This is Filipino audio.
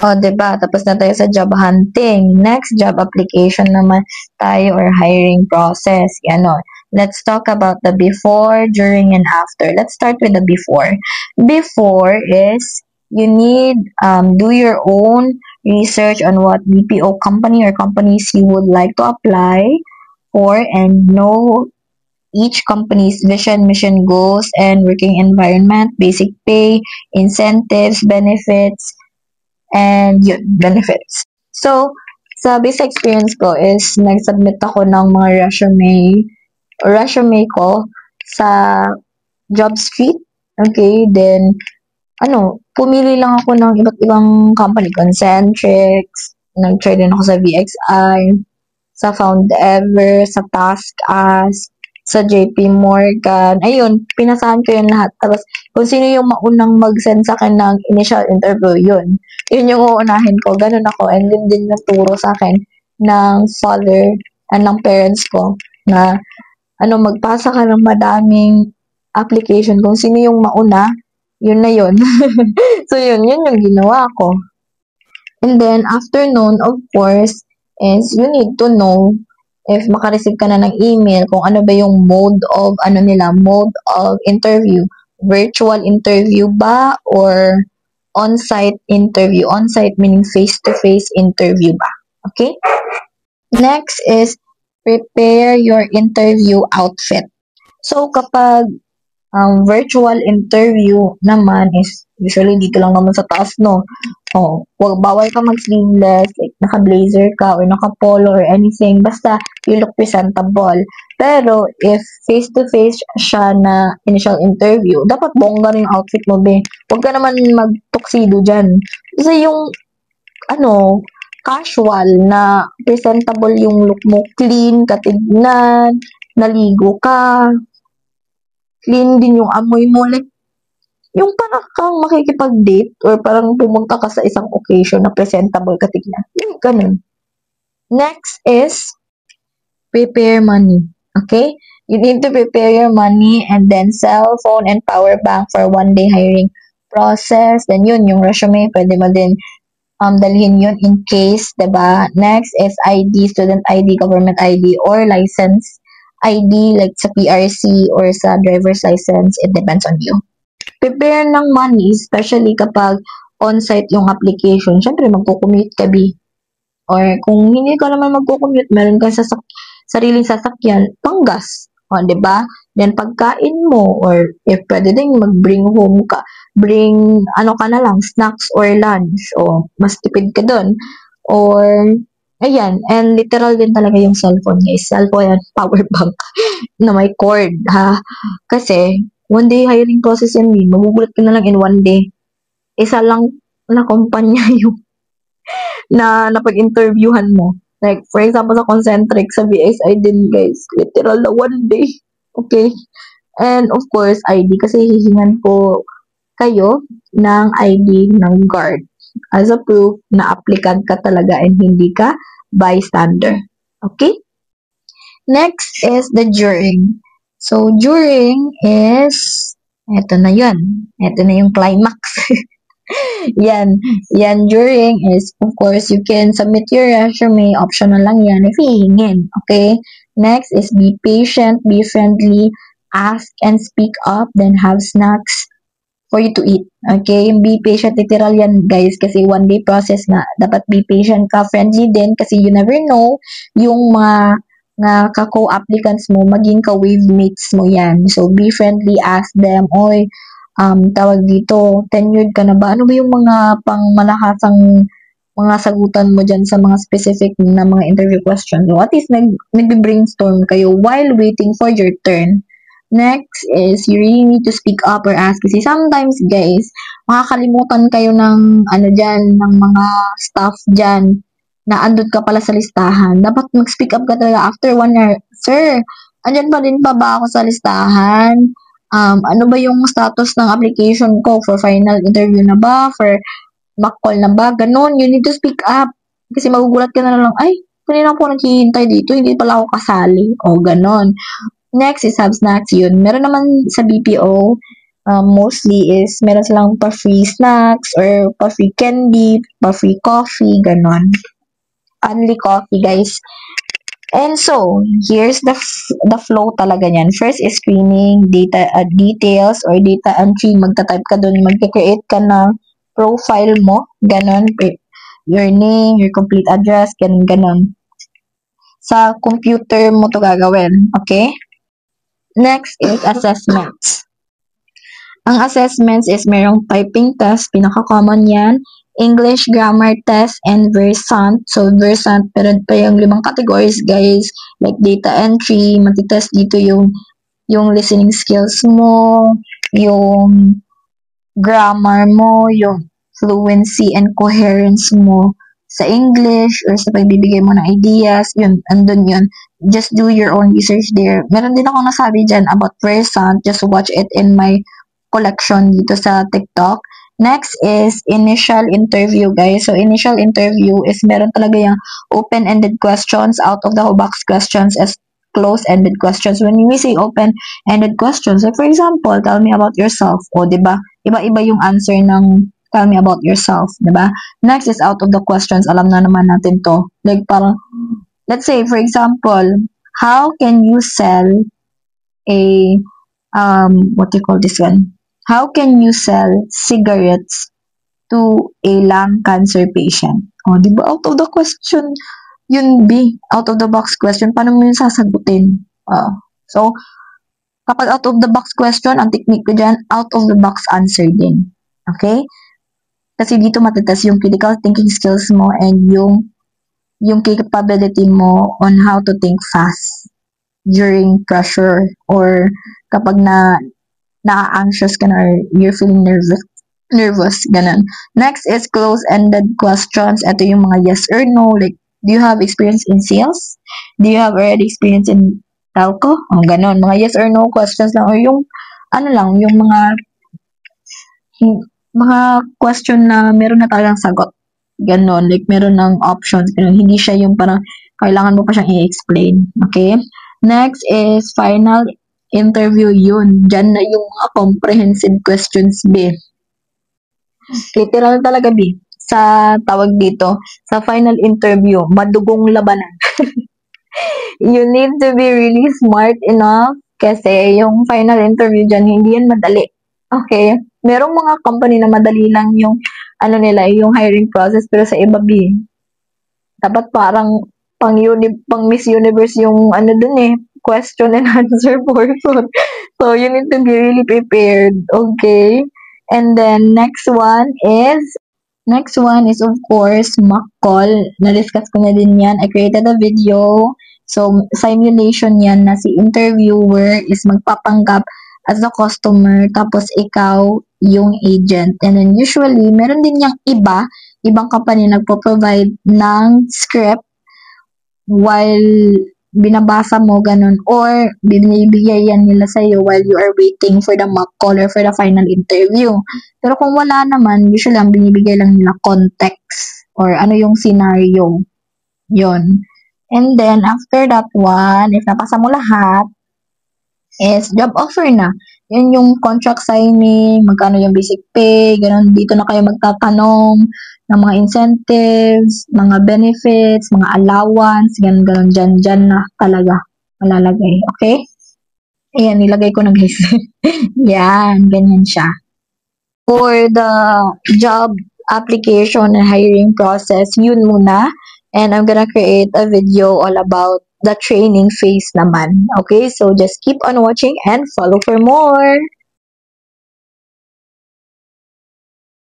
O, diba? Tapos na tayo sa job hunting. Next, job application naman tayo or hiring process. Yan o. Let's talk about the before, during, and after. Let's start with the before. Before is you need do your own research on what BPO company or companies you would like to apply for and know each company's vision, mission, goals, and working environment, basic pay, incentives, benefits, and yun, benefits. So, sa basic experience ko is nag-submit ako ng mga resume ko sa job street. Okay, then pumili lang ako ng iba't ibang company, Concentrix, nag-try din ako sa VXI, sa Found Ever, sa TaskUs, sa JP Morgan. Ayun, pinasahan ko yun lahat. Tapos, kung sino yung maunang mag-send sa akin ng initial interview, yun. Yun yung uunahin ko. Ganun ako. And yun din yung turo sa akin ng father and ng parents ko na magpasa ka ng madaming application. Kung sino yung mauna, yun na yun. So, yun yung ginawa ko. And then, after nun, of course, is you need to know if makareceive ka na ng email kung ano ba yung mode of interview. Virtual interview ba or on-site interview? On-site meaning face-to-face interview ba? Okay? Next is prepare your interview outfit. So, kapag virtual interview naman is usually dito lang naman sa taas, no? Bawal ka mag-sleeveless, like naka-blazer ka or naka-polo or anything. Basta you look presentable. Pero if face-to-face siya na initial interview, dapat bongga rin yung outfit mo, be. Huwag ka naman mag-tuxedo dyan. Kasi yung, casual na presentable yung look mo, clean, katignan, naligo ka, clean din yung amoy mo, like, yung parang kang makikipag-date or parang pumunta ka sa isang occasion na presentable ka tignan. Yung ganun. Next is prepare money. Okay? You need to prepare your money and then cell phone and power bank for one-day hiring process. Then yun, yung resume, pwede mo din dalhin yun in case, diba? Next is ID, student ID, government ID, or license ID like sa PRC or sa driver's license. It depends on you. Prepare ng money, especially kapag on-site yung application. Siyempre, magkukommute ka, B. Or kung hindi ka naman magkukommute, meron ka sa sariling sasakyan, panggas. O, diba? Then, pagkain mo, or if pwede din mag-bring home ka, bring, ka na lang, snacks or lunch. O, mas tipid ka dun. Or, ayan, and literal din talaga yung cellphone, guys. Cellphone and power bank na may cord, ha? Kasi, one-day hiring process yan, magugulat ka na lang in one day. Isa lang na kumpanya yung na napag-interviewhan mo. Like, for example, sa Concentric, sa VSI din, guys. Literal na one day. Okay? And, of course, ID. Kasi hihingan po kayo ng ID ng guard as a proof na applicant ka talaga and hindi ka bystander. Okay? Next is the during. So, during is, eto na yun. Eto na yung climax. Yan, during is, of course, you can submit your resume. Optional lang yan if hihingin. Okay? Next is be patient, be friendly, ask and speak up, then have snacks for you to eat. Okay? Be patient, literal yan, guys, kasi one day process na. Dapat be patient ka, friendly din, kasi you never know yung mga ka-co-applicants mo, maging ka-wave mates mo yan. So, be friendly, ask them, oy, tawag dito, tenured ka na ba? Ano ba yung mga pangmalakasang mga sagutan mo dyan sa mga specific na mga interview questions? So, at least nag-brainstorm kayo while waiting for your turn. Next is, you really need to speak up or ask. Kasi sometimes, guys, makakalimutan kayo ng, ng mga staff dyan na andun ka pala sa listahan. Dapat mag-speak up ka talaga after 1 year. Sir, andyan pa din pa ba ako sa listahan? Ano ba yung status ng application ko? For final interview na ba? For mock call na ba? Ganon, you need to speak up. Kasi magugulat ka na lang, ay, kanina po naghihintay dito, hindi pala ako kasali. O, ganon. Next is have snacks yun. Meron naman sa BPO, mostly is meron silang pa-free snacks or pa-free candy, pa-free coffee, ganon. Only coffee, guys. And so, here's the flow talaga niyan. First is screening, data details or data entry. Magta-type ka doon, magka-create ka ng profile mo, ganon. Your name, your complete address, ganon, ganon. Sa computer mo to gagawin, okay? Next is assessments. Ang assessments is merong typing test, pinaka-common yan, English grammar test, and Versant. So, Versant, pero pa yung 5 categories, guys, like data entry, matitest dito yung listening skills mo, yung grammar mo, yung fluency and coherence mo sa English or sa pagbibigay mo ng ideas, yun, andun yun. Just do your own research there. Meron din ako nasabi dyan about Versant. Just watch it in my collection dito sa TikTok. Next is initial interview, guys. So, initial interview is meron talaga yung open-ended questions, out of the box questions as close-ended questions. When we say open-ended questions, like for example, tell me about yourself. O, diba? Iba-iba yung answer ng tell me about yourself, diba? Next is out of the questions. Alam na naman natin to. Like parang, let's say, for example, how can you sell a, what do you call this one? How can you sell cigarettes to a lung cancer patient? O, di ba? Out of the question, yun B. Out of the box question. Paano mo yun sasagutin? So, kapag out of the box question, ang technique ko dyan, out of the box answer din. Okay? Kasi dito matitas yung critical thinking skills mo and yung capability mo on how to think fast during pressure or kapag na-anxious ka na or you're feeling nervous, ganun. Next is close-ended questions. Ito yung mga yes or no. Like, do you have experience in sales? Do you have already experience in telco? Ganun. Mga yes or no questions lang. Or yung, yung mga question na meron na talagang sagot. Ganon. Like, meron ng options. Ganun. Hindi siya yung parang kailangan mo pa siyang i-explain. Okay? Next is final interview yun. Diyan na yung mga comprehensive questions, B. Literal talaga, B. Sa tawag dito, sa final interview, madugong labanan. You need to be really smart enough kasi yung final interview dyan, hindi yan madali. Okay? Merong mga company na madali lang yung yung hiring process, pero sa iba, B, dapat parang pang Miss Universe yung dun question and answer portion. So, you need to be really prepared. Okay? And then, next one is, of course, mock call. Na-discuss ko na din yan. I created a video. So, simulation yan na si interviewer is magpapanggap as a customer, tapos ikaw yung agent. And then, usually, meron din yung ibang company nagpo-provide ng script while binabasa mo, ganun, or binibigay yan nila sa'yo while you are waiting for the mock call or for the final interview. Pero kung wala naman, usually ang binibigay lang nila context or yung scenario. Yon. And then, after that one, if napasa mo lahat, is job offer na. Yun yung contract signing, magkano yung basic pay, ganun, dito na kayo magtatanong ng mga incentives, mga benefits, mga allowance, ganun, dyan na talaga malalagay. Okay? Ayan, nilagay ko na guys. Yan, ganyan siya. For the job application and hiring process, yun muna. And I'm gonna create a video all about the training phase naman. Okay? So, just keep on watching and follow for more.